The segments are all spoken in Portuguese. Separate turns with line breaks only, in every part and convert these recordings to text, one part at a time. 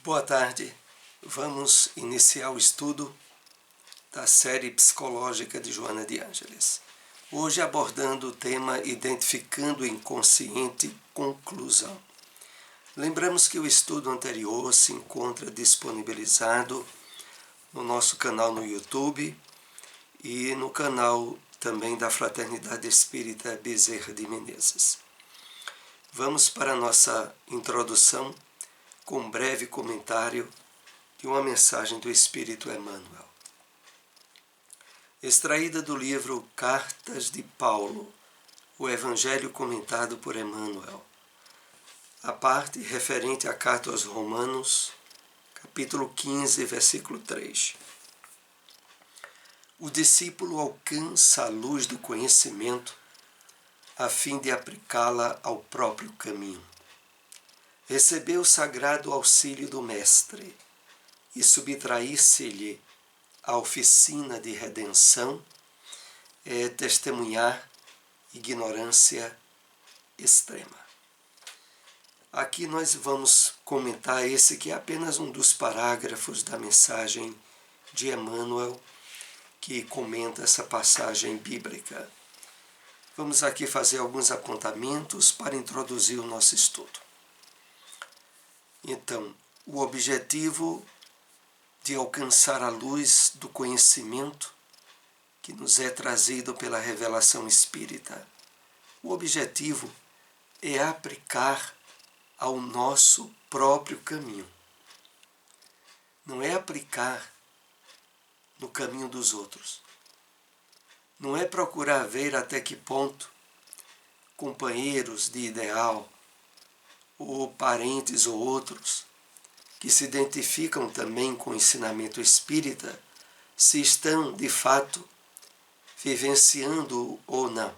Boa tarde. Vamos iniciar o estudo da série psicológica de Joana de Ângeles. Hoje abordando o tema Identificando o Inconsciente, conclusão. Lembramos que o estudo anterior se encontra disponibilizado no nosso canal no YouTube e no canal também da Fraternidade Espírita Bezerra de Menezes. Vamos para a nossa introdução com um breve comentário de uma mensagem do Espírito Emmanuel. Extraída do livro Cartas de Paulo, o Evangelho comentado por Emmanuel. A parte referente à Carta aos Romanos, capítulo 15, versículo 3. O discípulo alcança a luz do conhecimento a fim de aplicá-la ao próprio caminho. Recebeu o sagrado auxílio do Mestre e subtrair-se-lhe a oficina de redenção é testemunhar ignorância extrema. Aqui nós vamos comentar esse que é apenas um dos parágrafos da mensagem de Emmanuel que comenta essa passagem bíblica. Vamos aqui fazer alguns apontamentos para introduzir o nosso estudo. Então, o objetivo de alcançar a luz do conhecimento que nos é trazido pela revelação espírita, o objetivo é aplicar ao nosso próprio caminho. Não é aplicar no caminho dos outros. Não é procurar ver até que ponto companheiros de ideal, ou parentes ou outros, que se identificam também com o ensinamento espírita, se estão, de fato, vivenciando ou não.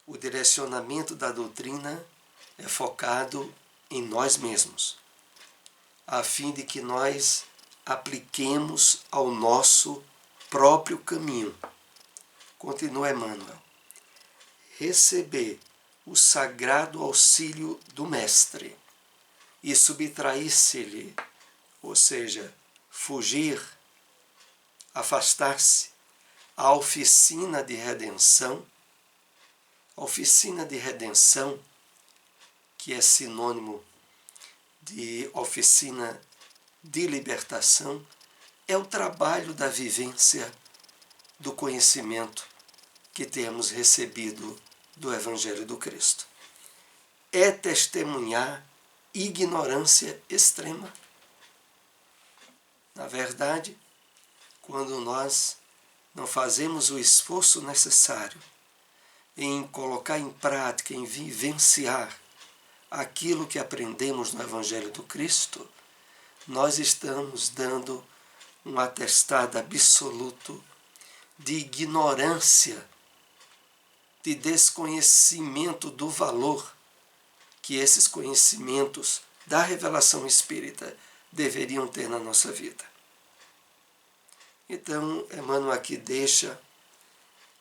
O direcionamento da doutrina é focado em nós mesmos, a fim de que nós apliquemos ao nosso próprio caminho. Continua Emmanuel. Receber o sagrado auxílio do Mestre e subtrair-se-lhe, ou seja, fugir, afastar-se, à oficina de redenção. A oficina de redenção, que é sinônimo de oficina de libertação, é o trabalho da vivência do conhecimento que temos recebido do Evangelho do Cristo. É testemunhar ignorância extrema. Na verdade, quando nós não fazemos o esforço necessário em colocar em prática, em vivenciar aquilo que aprendemos no Evangelho do Cristo, nós estamos dando um atestado absoluto de ignorância, de desconhecimento do valor que esses conhecimentos da revelação espírita deveriam ter na nossa vida. Então, Emmanuel aqui deixa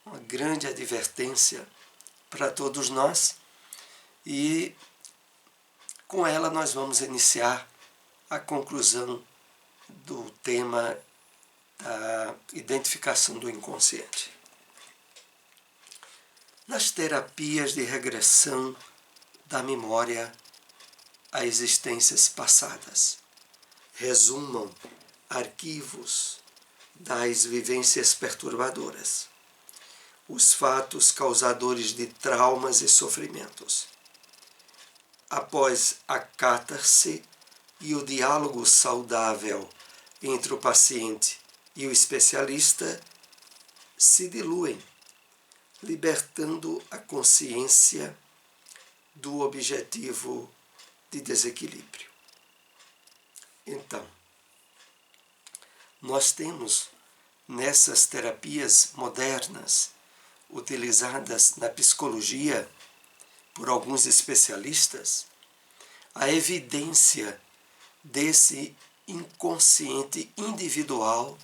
uma grande advertência para todos nós e com ela nós vamos iniciar a conclusão do tema da identificação do inconsciente. Nas terapias de regressão da memória a existências passadas, resumam arquivos das vivências perturbadoras, os fatos causadores de traumas e sofrimentos. Após a catarse e o diálogo saudável entre o paciente e o especialista, se diluem, libertando a consciência do objetivo de desequilíbrio. Então, nós temos nessas terapias modernas, utilizadas na psicologia por alguns especialistas, a evidência desse inconsciente individual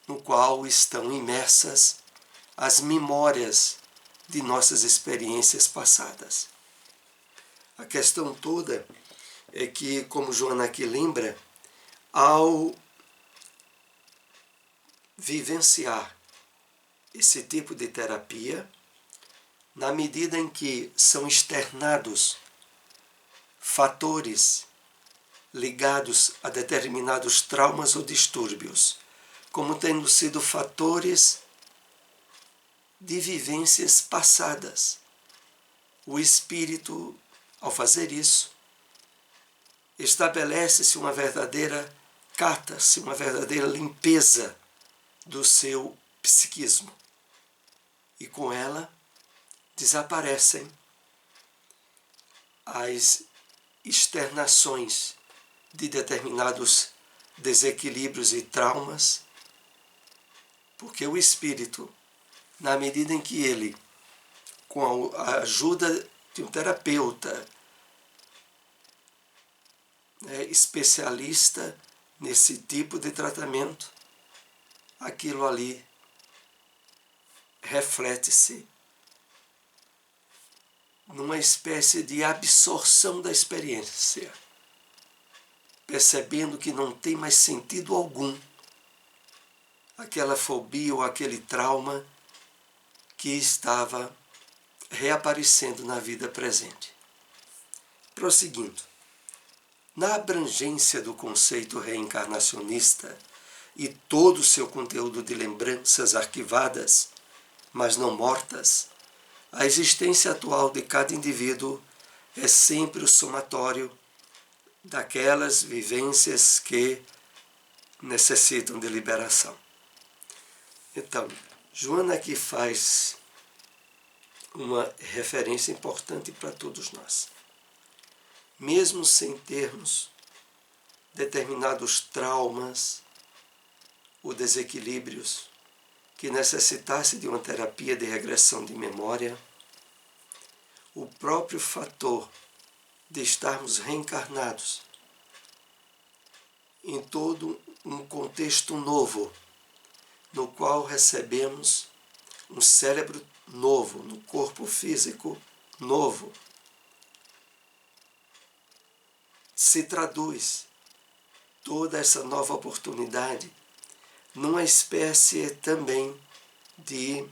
no qual estão imersas as memórias de nossas experiências passadas. A questão toda é que, como Joana aqui lembra, ao vivenciar esse tipo de terapia, na medida em que são externados fatores ligados a determinados traumas ou distúrbios, como tendo sido fatores de vivências passadas. O espírito, ao fazer isso, estabelece-se uma verdadeira cata-se, uma verdadeira limpeza do seu psiquismo. E com ela desaparecem as externações de determinados desequilíbrios e traumas, porque o espírito, na medida em que ele, com a ajuda de um terapeuta, especialista nesse tipo de tratamento, aquilo ali reflete-se numa espécie de absorção da experiência, percebendo que não tem mais sentido algum aquela fobia ou aquele trauma que estava reaparecendo na vida presente. Prosseguindo, na abrangência do conceito reencarnacionista e todo o seu conteúdo de lembranças arquivadas, mas não mortas, a existência atual de cada indivíduo é sempre o somatório daquelas vivências que necessitam de liberação. Então, Joana aqui faz uma referência importante para todos nós. Mesmo sem termos determinados traumas ou desequilíbrios que necessitasse de uma terapia de regressão de memória, o próprio fator de estarmos reencarnados em todo um contexto novo, no qual recebemos um cérebro novo, no corpo físico novo, se traduz toda essa nova oportunidade numa espécie também de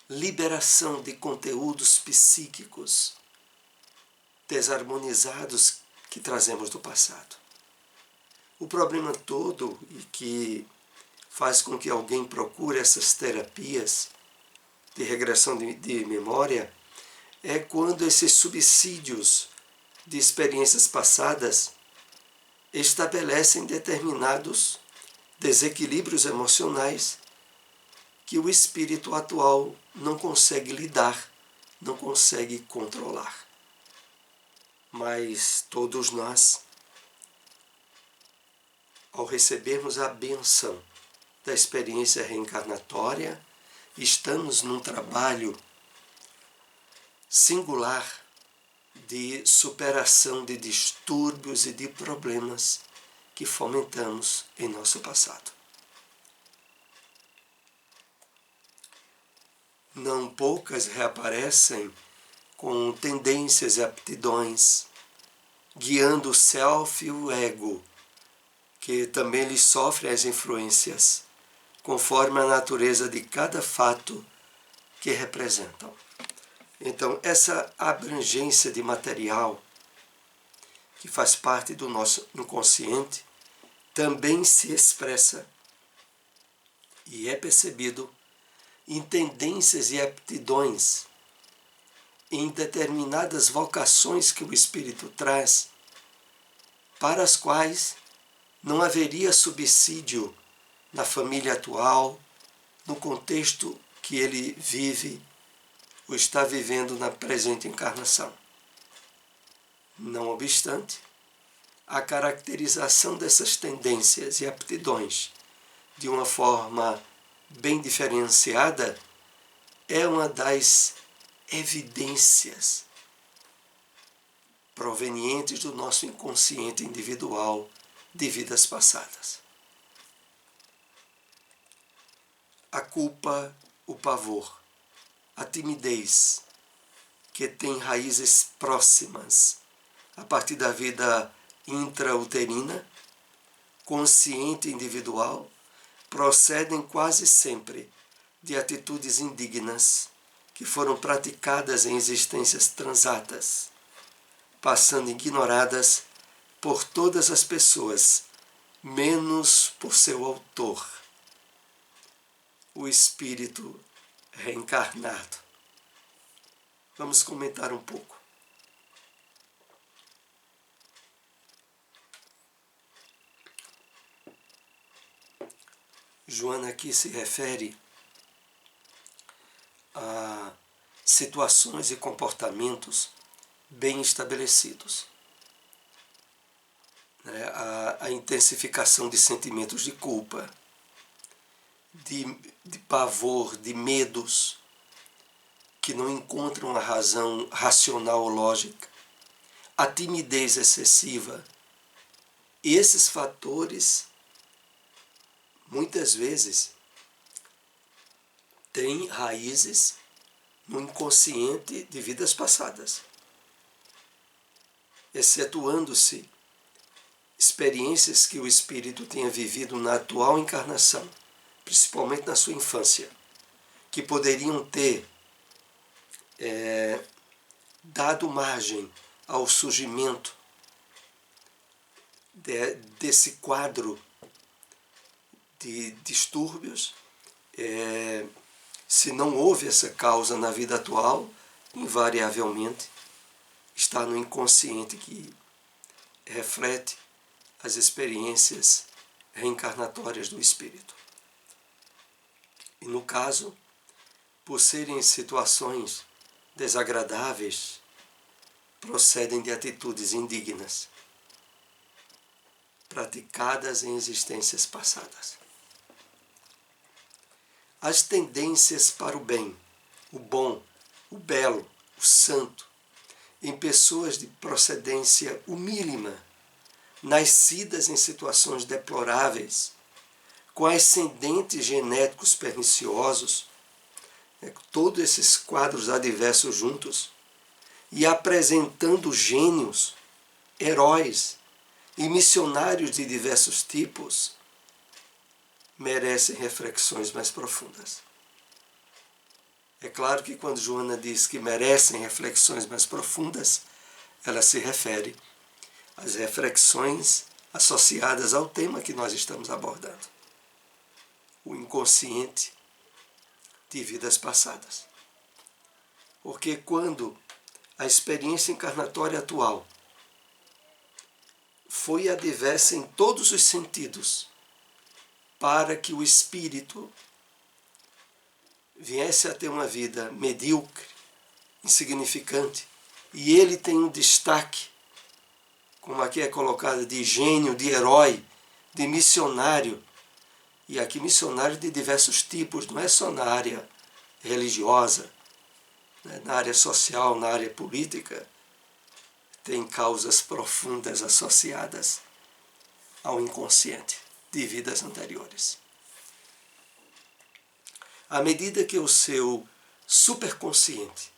liberação de conteúdos psíquicos desarmonizados que trazemos do passado. O problema todo, e que faz com que alguém procure essas terapias de regressão de memória, é quando esses subsídios de experiências passadas estabelecem determinados desequilíbrios emocionais que o espírito atual não consegue lidar, não consegue controlar. Mas todos nós, ao recebermos a bênção da experiência reencarnatória, estamos num trabalho singular de superação de distúrbios e de problemas que fomentamos em nosso passado. Não poucas reaparecem com tendências e aptidões, guiando o self e o ego, que também lhes sofrem as influências, conforme a natureza de cada fato que representam. Então, essa abrangência de material que faz parte do nosso inconsciente também se expressa e é percebido em tendências e aptidões, em determinadas vocações que o espírito traz, para as quais não haveria subsídio na família atual, no contexto que ele vive ou está vivendo na presente encarnação. Não obstante, a caracterização dessas tendências e aptidões de uma forma bem diferenciada é uma das evidências provenientes do nosso inconsciente individual de vidas passadas. A culpa, o pavor, a timidez, que tem raízes próximas a partir da vida intrauterina, consciente e individual, procedem quase sempre de atitudes indignas que foram praticadas em existências transatas, passando ignoradas por todas as pessoas, menos por seu autor, o espírito reencarnado. Vamos comentar um pouco. Joana aqui se refere a situações e comportamentos bem estabelecidos. A intensificação de sentimentos de culpa, de pavor, de medos, que não encontram a razão racional ou lógica, a timidez excessiva. Esses fatores, muitas vezes, têm raízes no inconsciente de vidas passadas, excetuando-se experiências que o espírito tenha vivido na atual encarnação, principalmente na sua infância, que poderiam ter dado margem ao surgimento desse quadro de distúrbios. Se não houve essa causa na vida atual, invariavelmente está no inconsciente que reflete as experiências reencarnatórias do espírito. E no caso, por serem situações desagradáveis, procedem de atitudes indignas, praticadas em existências passadas. As tendências para o bem, o bom, o belo, o santo, em pessoas de procedência humílima, nascidas em situações deploráveis, com ascendentes genéticos perniciosos, todos esses quadros adversos juntos, e apresentando gênios, heróis e missionários de diversos tipos, merecem reflexões mais profundas. É claro que quando Joana diz que merecem reflexões mais profundas, ela se refere às reflexões associadas ao tema que nós estamos abordando, o inconsciente de vidas passadas. Porque quando a experiência encarnatória atual foi adversa em todos os sentidos para que o espírito viesse a ter uma vida medíocre, insignificante, e ele tem um destaque, como aqui é colocado, de gênio, de herói, de missionário, e aqui missionário de diversos tipos, não é só na área religiosa, na área social, na área política, tem causas profundas associadas ao inconsciente de vidas anteriores. À medida que o seu superconsciente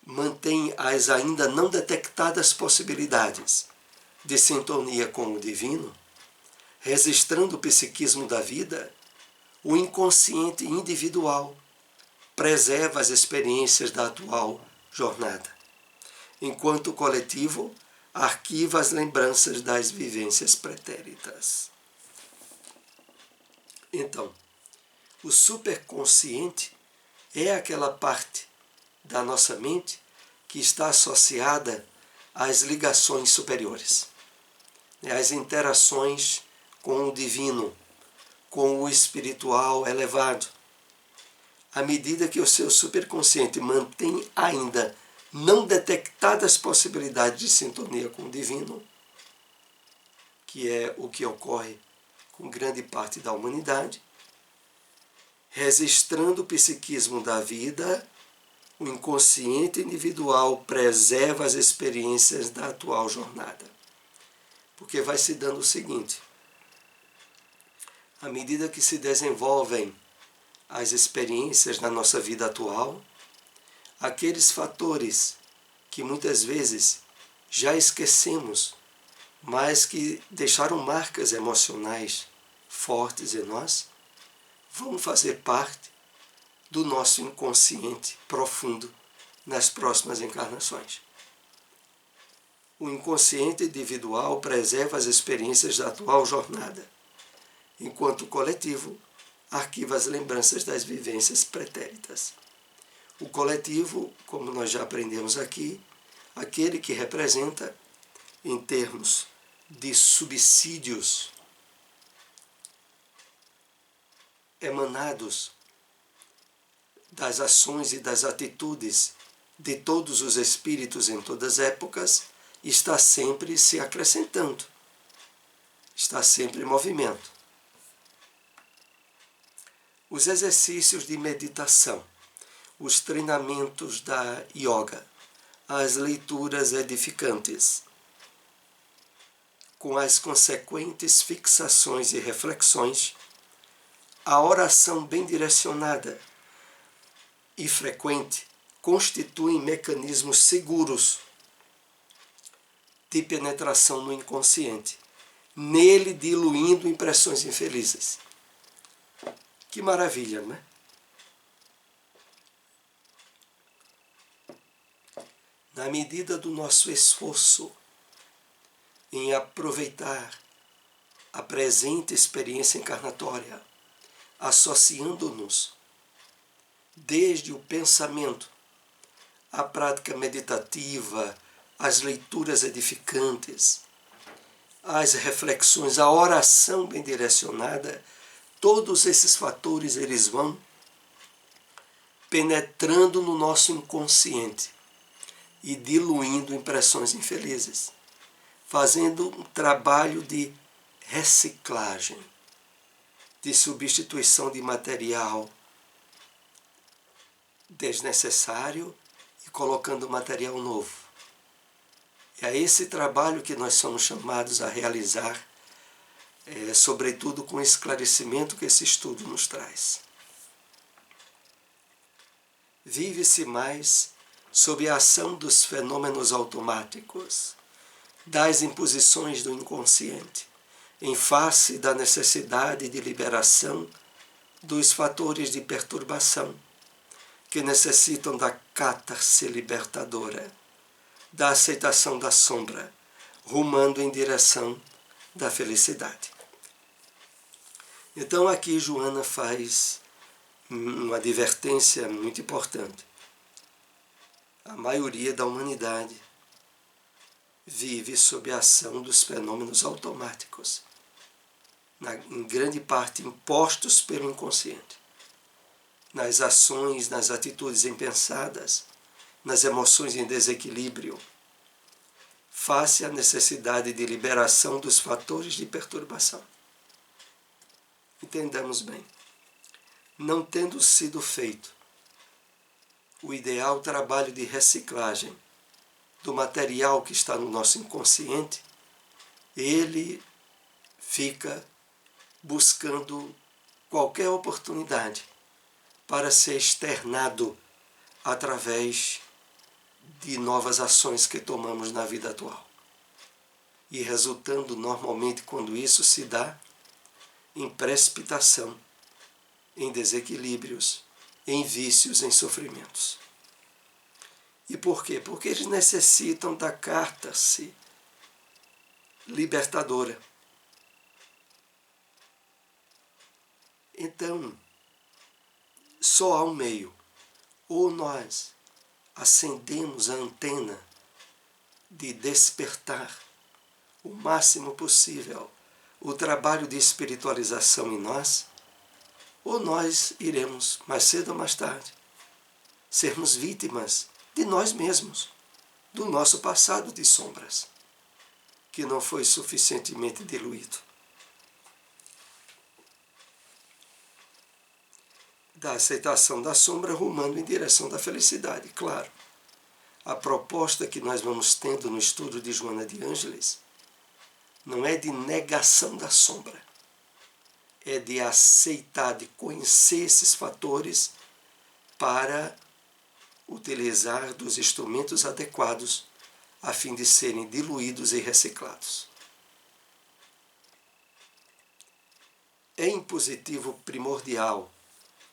mantém as ainda não detectadas possibilidades de sintonia com o divino, registrando o psiquismo da vida, o inconsciente individual preserva as experiências da atual jornada, enquanto o coletivo arquiva as lembranças das vivências pretéritas. Então, o superconsciente é aquela parte da nossa mente que está associada às ligações superiores, às interações com o divino, com o espiritual elevado. À medida que o seu superconsciente mantém ainda não detectadas possibilidades de sintonia com o divino, que é o que ocorre com grande parte da humanidade, registrando o psiquismo da vida, o inconsciente individual preserva as experiências da atual jornada. Porque vai se dando o seguinte: à medida que se desenvolvem as experiências na nossa vida atual, aqueles fatores que muitas vezes já esquecemos, mas que deixaram marcas emocionais fortes em nós, vão fazer parte do nosso inconsciente profundo nas próximas encarnações. O inconsciente individual preserva as experiências da atual jornada, enquanto o coletivo arquiva as lembranças das vivências pretéritas. O coletivo, como nós já aprendemos aqui, aquele que representa, em termos de subsídios emanados das ações e das atitudes de todos os espíritos em todas as épocas, está sempre se acrescentando, está sempre em movimento. Os exercícios de meditação, os treinamentos da yoga, as leituras edificantes, com as consequentes fixações e reflexões, a oração bem direcionada e frequente constituem mecanismos seguros de penetração no inconsciente, nele diluindo impressões infelizes. Que maravilha, não é? Na medida do nosso esforço em aproveitar a presente experiência encarnatória, associando-nos desde o pensamento, a prática meditativa, as leituras edificantes, as reflexões, a oração bem direcionada, todos esses fatores eles vão penetrando no nosso inconsciente e diluindo impressões infelizes, fazendo um trabalho de reciclagem, de substituição de material desnecessário e colocando material novo. É esse trabalho que nós somos chamados a realizar, sobretudo com o esclarecimento que esse estudo nos traz. Vive-se mais sob a ação dos fenômenos automáticos, das imposições do inconsciente, em face da necessidade de liberação dos fatores de perturbação, que necessitam da catarse libertadora, da aceitação da sombra, rumando em direção da felicidade. Então aqui Joana faz uma advertência muito importante. A maioria da humanidade vive sob a ação dos fenômenos automáticos, em grande parte impostos pelo inconsciente, nas ações, nas atitudes impensadas, nas emoções em desequilíbrio, face à necessidade de liberação dos fatores de perturbação. Entendamos bem, não tendo sido feito o ideal trabalho de reciclagem do material que está no nosso inconsciente, ele fica buscando qualquer oportunidade para ser externado através de novas ações que tomamos na vida atual. E resultando normalmente, quando isso se dá, em precipitação, em desequilíbrios, em vícios, em sofrimentos. E por quê? Porque eles necessitam da catarse libertadora. Então, só há um meio. Ou nós acendemos a antena de despertar o máximo possível o trabalho de espiritualização em nós, ou nós iremos, mais cedo ou mais tarde, sermos vítimas de nós mesmos, do nosso passado de sombras, que não foi suficientemente diluído. Da aceitação da sombra rumando em direção da felicidade, claro. A proposta que nós vamos tendo no estudo de Joana de Ângeles não é de negação da sombra, é de aceitar, de conhecer esses fatores para utilizar dos instrumentos adequados a fim de serem diluídos e reciclados. É impositivo primordial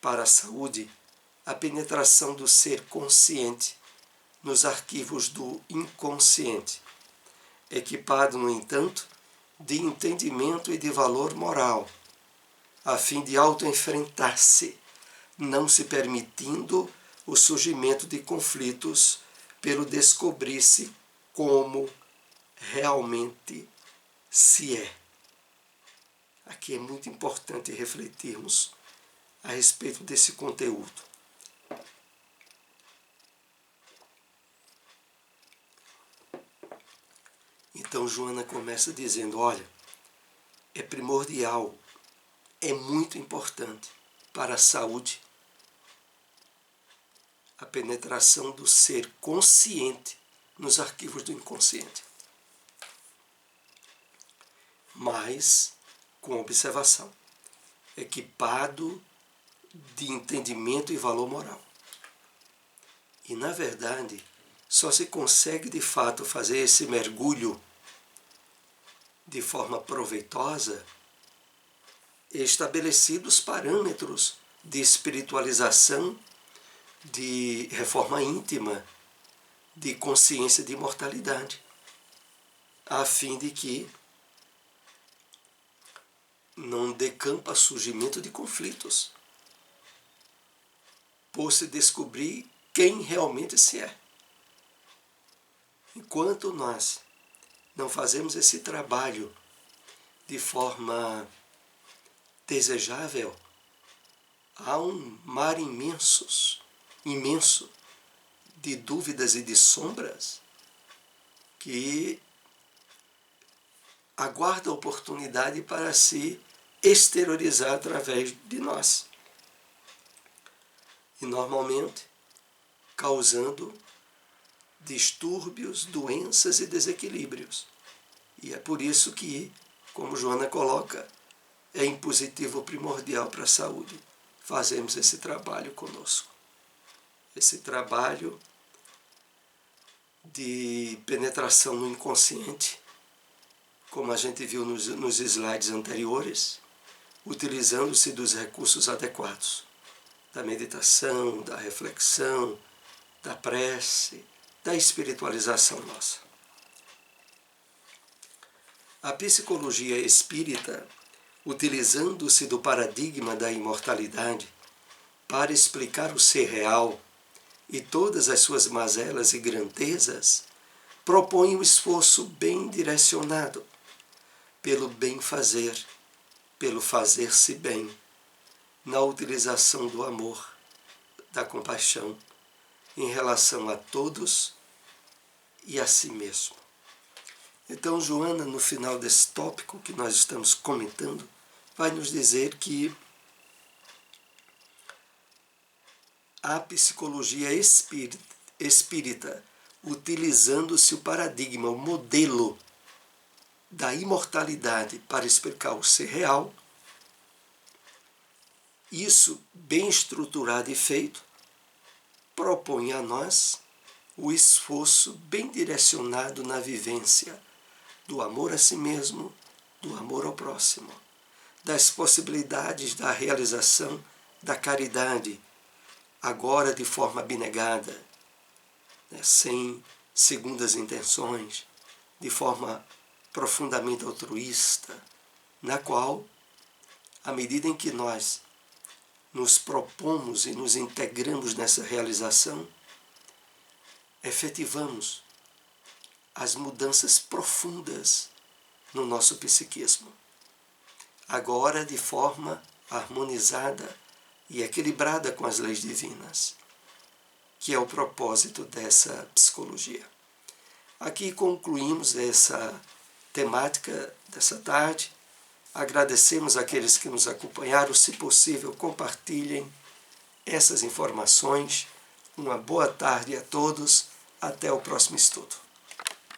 para a saúde a penetração do ser consciente nos arquivos do inconsciente, equipado, no entanto, de entendimento e de valor moral, a fim de autoenfrentar-se, não se permitindo o surgimento de conflitos pelo descobrir-se como realmente se é. Aqui é muito importante refletirmos a respeito desse conteúdo. Então Joana começa dizendo, olha, é primordial, é muito importante para a saúde a penetração do ser consciente nos arquivos do inconsciente. Mas, com observação, equipado de entendimento e valor moral. E, na verdade, só se consegue de fato fazer esse mergulho de forma proveitosa estabelecidos parâmetros de espiritualização, de reforma íntima, de consciência de imortalidade, a fim de que não decampa surgimento de conflitos, por se descobrir quem realmente se é. Enquanto nós não fazemos esse trabalho de forma desejável, há um mar imenso de dúvidas e de sombras que aguarda a oportunidade para se exteriorizar através de nós. E normalmente causando distúrbios, doenças e desequilíbrios. E é por isso que, como Joana coloca, é impositivo primordial para a saúde fazermos esse trabalho conosco. Esse trabalho de penetração no inconsciente, como a gente viu nos slides anteriores, utilizando-se dos recursos adequados, da meditação, da reflexão, da prece, da espiritualização nossa. A psicologia espírita, utilizando-se do paradigma da imortalidade para explicar o ser real e todas as suas mazelas e grandezas, propõe um esforço bem direcionado pelo bem fazer, pelo fazer-se bem, na utilização do amor, da compaixão, em relação a todos e a si mesmo. Então, Joana, no final desse tópico que nós estamos comentando, vai nos dizer que a psicologia espírita, utilizando-se o paradigma, o modelo da imortalidade para explicar o ser real, isso bem estruturado e feito, propõe a nós o esforço bem direcionado na vivência do amor a si mesmo, do amor ao próximo, das possibilidades da realização da caridade, agora de forma abnegada, sem segundas intenções, de forma profundamente altruísta, na qual, à medida em que nós nos propomos e nos integramos nessa realização, efetivamos as mudanças profundas no nosso psiquismo, agora de forma harmonizada e equilibrada com as leis divinas, que é o propósito dessa psicologia. Aqui concluímos essa temática dessa tarde. Agradecemos àqueles que nos acompanharam. Se possível, compartilhem essas informações. Uma boa tarde a todos. Até o próximo estudo.